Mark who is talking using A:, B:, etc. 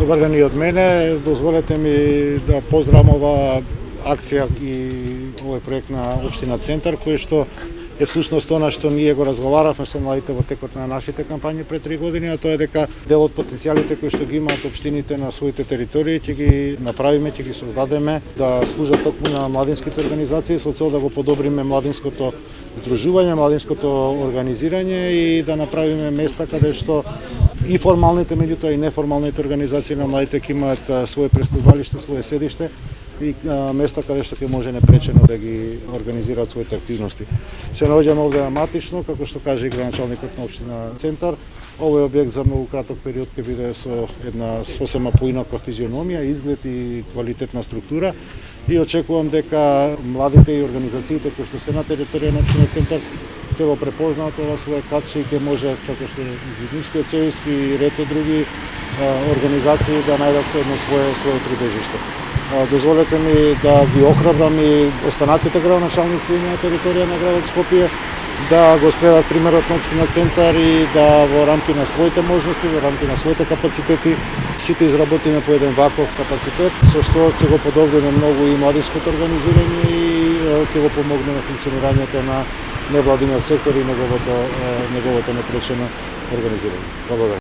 A: Добар ден и од мене. Дозволете ми да поздравам ова акција и овој проект на Општина Центар, кој што е всушност она што ние го разговаравме со младите во текот на нашите кампањи пред 3 години, а тоа е дека дел од потенцијалите кои што ги имаат општините на своите територии ќе ги направиме, ќе ги создадеме да служат токму на младинските организации со цел да го подобриме младинското здружување, младинското организирање и да направиме места каде што и формалните, меѓутоа и неформалните организации на младите ќе имаат свое престојбалиште, свое седиште и места каде што ќе може непречено да ги организираат своите активности. Се наоѓаме овде на Матично, како што каже и градоначалникот на Општина Центар. Овој објект за многу краток период ќе биде со една сосема поинака физиономија, изглед и квалитетна структура и очекувам дека младите и организациите кои што се на територија на Општина Центар ќе го препознаат ова свое качество и ќе може, како што Извидничкиот сојуз и ред од други организации да најдат едно свое прибежиште. Дозволете ми да ги охрабрам и останатите градоначалници на територија на градот Скопје да го следат примерот на Општина Центар и да во рамки на своите можности, во рамки на своите капацитети, сите изработиме по еден ваков капацитет, со што ќе го подобриме многу и младинското организирање и ќе го помогнеме функционирањето на невладиниот сектор и неговото непречено организирање. Благодарам.